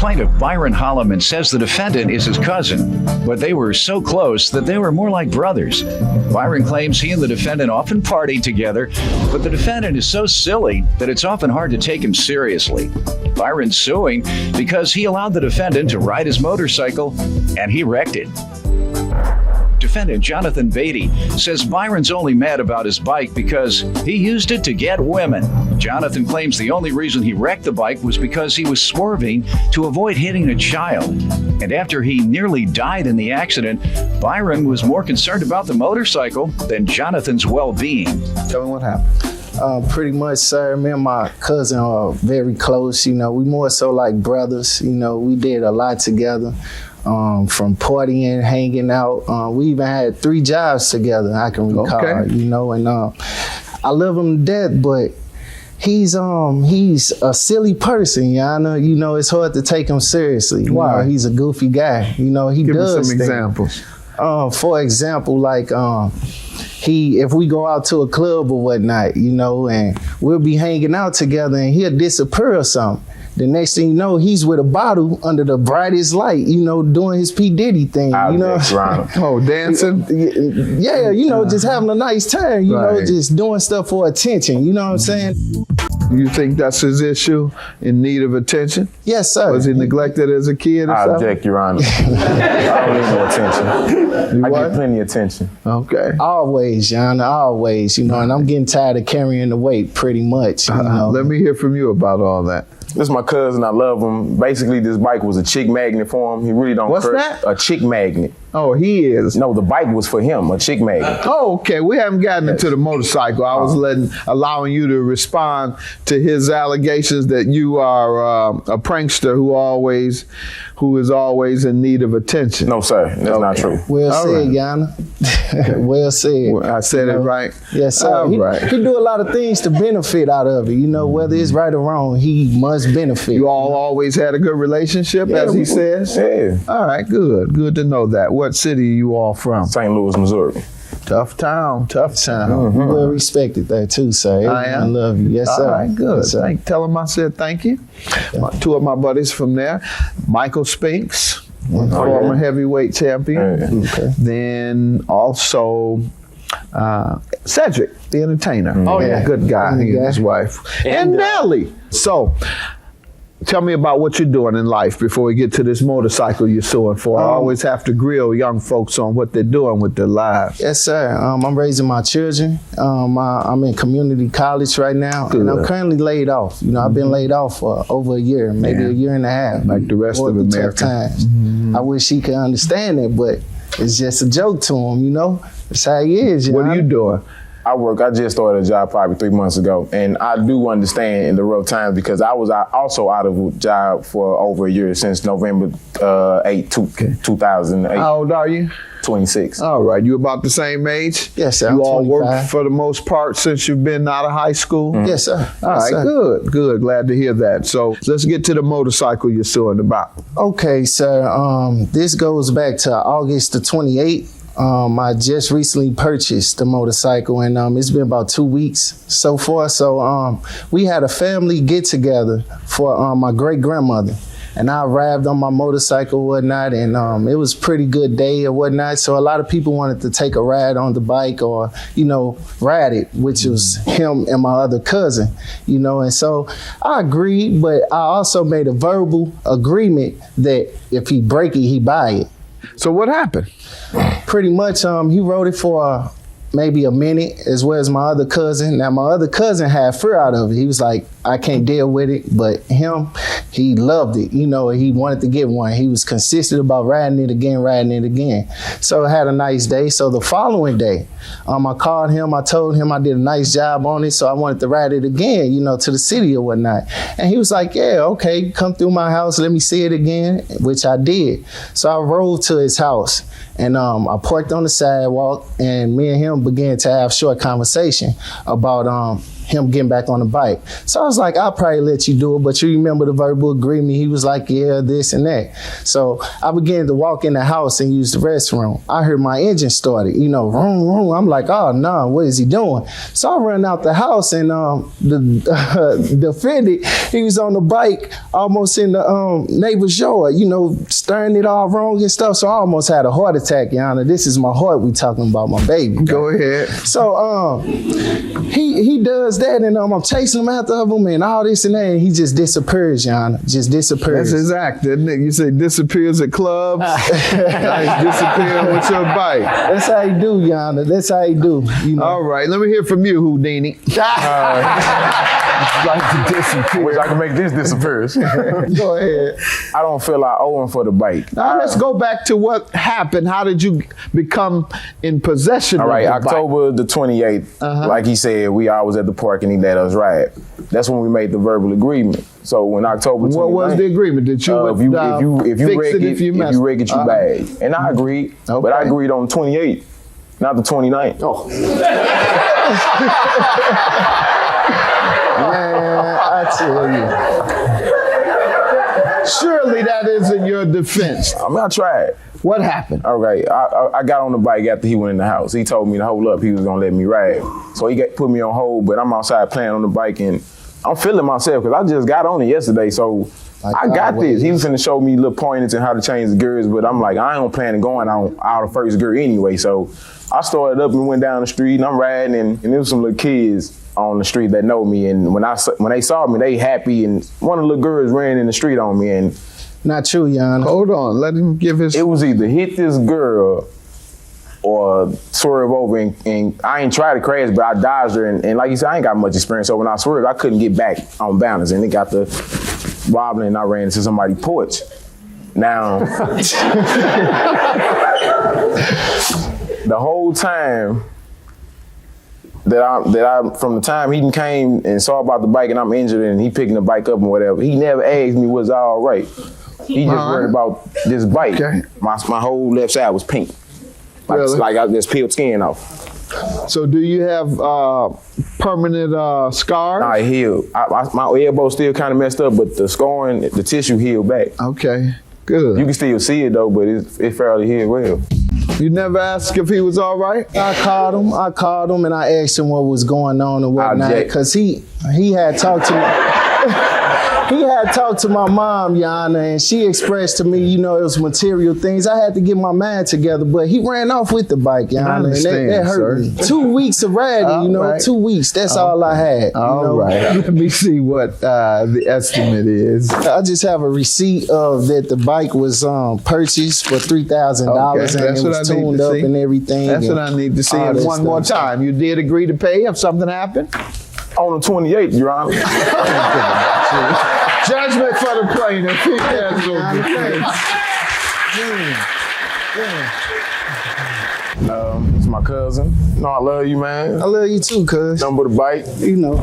Plaintiff Byron Holloman says the defendant is his cousin, but they were so close that they were more like brothers. Byron claims he and the defendant often partied together, but the defendant is so silly that it's often hard to take him seriously. Byron's suing because he allowed the defendant to ride his motorcycle and he wrecked it. Defendant Jonathan Beatty says Byron's only mad about his bike because he used it to get women. Jonathan claims the only reason he wrecked the bike was because he was swerving to avoid hitting a child. And after he nearly died in the accident, Byron was more concerned about the motorcycle than Jonathan's well-being. Tell me what happened. Pretty much, sir, me and my cousin are very close. We more so like brothers. We did a lot together. From partying, hanging out. We even had 3 jobs together, I can recall, and I love him to death, but he's a silly person, Yana. It's hard to take him seriously. Why? He's a goofy guy. He Give does me some things. examples. For example, like if we go out to a club or whatnot, and we'll be hanging out together and he'll disappear or something. The next thing you know, he's with a bottle under the brightest light, doing his P. Diddy thing, Oh, dancing? Yeah, just having a nice time, just doing stuff for attention, you know what I'm saying? You think that's his issue, in need of attention? Yes, sir. Was he neglected as a kid or I something? object, Your Honor. I don't need no attention. I get plenty of attention. Okay. Always, Yana, always, and I'm getting tired of carrying the weight pretty much, Let me hear from you about all that. This is my cousin. I love him. Basically, this bike was a chick magnet for him. He really don't What's curse. that? A chick magnet. Oh, he is. No, the bike was for him, a chick magnet. Oh, okay. We haven't gotten into the motorcycle. I was allowing you to respond to his allegations that you are a prankster who is always in need of attention. No, sir. That's not true. Well All said, right. Yana. Well said. I said it right? Yes, sir. All right. He do a lot of things to benefit out of it. Whether it's right or wrong, he must benefit. You all always had a good relationship, as he says? Yeah. All right, good. Good to know that. What city are you all from? St. Louis, Missouri. Tough town. You well respected there too, sir. I am. I love you. Yes, sir. All right, good. Yes, sir. Tell him I said thank you. 2 of my buddies from there, Michael Spinks, former heavyweight champion. Okay. Then also Cedric, the entertainer. Oh, yeah. Good guy, he and his wife. And Nelly. So, tell me about what you're doing in life before we get to this motorcycle you're suing for. I always have to grill young folks on what they're doing with their lives. Yes, sir. I'm raising my children. I'm in community college right now, and I'm currently laid off. I've been laid off for over a year, maybe a year and a half. Like the rest of Tough America. times. I wish he could understand it, but it's just a joke to him, That's how he is. What are you doing? I just started a job probably 3 months ago, and I do understand in the rough times because I was also out of a job for over a year since November 8, 2008. How old are you? 26. All right, you about the same age? Yes, sir. You I'm all 25. worked for the most part since you've been out of high school? Yes, sir. All right, good. Glad to hear that. So let's get to the motorcycle you're suing about. Okay, sir. This goes back to August the 28th. I just recently purchased the motorcycle, and it's been about 2 weeks so far. So we had a family get together for my great grandmother, and I arrived on my motorcycle and whatnot, and it was a pretty good day or whatnot. So a lot of people wanted to take a ride on the bike or ride it, which was him and my other cousin, and so I agreed, but I also made a verbal agreement that if he break it, he buy it. So what happened? Pretty much, he rode it for maybe a minute, as well as my other cousin. Now, my other cousin had fear out of it. He was like, I can't deal with it. But him, he loved it. He wanted to get one. He was consistent about riding it again. So I had a nice day. So the following day, I called him. I told him I did a nice job on it. So I wanted to ride it again, to the city or whatnot. And he was like, yeah, okay, come through my house. Let me see it again, which I did. So I rode to his house. And I parked on the sidewalk, and me and him began to have short conversation about him getting back on the bike. So I was like, I'll probably let you do it, but you remember the verbal agreement. He was like, yeah, this and that. So I began to walk in the house and use the restroom. I heard my engine started, you know, vroom, vroom. I'm like, oh no, what is he doing? So I run out the house and the defendant, he was on the bike almost in the neighbor's yard, you know, stirring it all wrong and stuff. So I almost had a heart attack, Your Honor. This is my heart we talking about, my baby. Go ahead. So he does that and I'm chasing him after him and all this and that and he just disappears, Your Honor. Just disappears. That's his act, isn't it? You say disappears at clubs. Nice, disappear with your bike. That's how he do, Your Honor. That's how he do. You know? All right, let me hear from you, Houdini. Like to disappear. Wish I could make this disappear. Go ahead. I don't feel I owe him for the bike. Now let's go back to what happened. How did you become in possession All of right, the October the 28th, like he said, we always at the park and he let us ride. That's when we made the verbal agreement. So when October 29th, What was the agreement? That you would if you fix wreck it if you if you wreck it, you bag. And I agreed, but I agreed on the 28th, not the 29th. Oh. Man, I tell you. Surely that isn't your defense. I mean, I tried. What happened? All right, I got on the bike after he went in the house. He told me to hold up, he was gonna let me ride. So he put me on hold, but I'm outside playing on the bike and I'm feeling myself because I just got on it yesterday, so I got this. He was finna show me little pointers and how to change the gears, but I'm like, I ain't planning going out of first gear anyway. So I started up and went down the street and I'm riding and there was some little kids on the street that know me. And when they saw me, they happy and one of the little girls ran in the street on me and not true, Your Honor. Hold on, let him give his... It was either hit this girl or swerve over and I ain't tried to crash, but I dodged her and like you said, I ain't got much experience. So when I swerved, I couldn't get back on balance and it got the wobbling and I ran into somebody's porch. Now, the whole time that I from the time he came and saw about the bike and I'm injured and he picking the bike up and whatever, he never asked me was I all right. He just worried about this bike. Okay. My whole left side was pink. Really? Like I just peeled skin off. So do you have permanent scars? Nah, it healed. My elbow still kind of messed up, but the scarring, the tissue healed back. Okay, good. You can still see it though, but it fairly healed well. You never asked if he was all right? I called him and I asked him what was going on and whatnot, because he had talked to me. He had talked to my mom, Your Honor, and she expressed to me, you know, it was material things. I had to get my mind together, but he ran off with the bike, Your Honor, and that hurt me. 2 weeks of riding, you know, right. 2 weeks. That's all I had. All right. Let me see what the estimate is. I just have a receipt of that the bike was purchased for $3,000 and it was tuned up and everything. That's what I need to see. And one more time, you did agree to pay if something happened? On the 28th, Your Honor. Judgment for the plaintiff. It's my cousin. No, I love you, man. I love you too, cuz. Nothing but a bike. You know.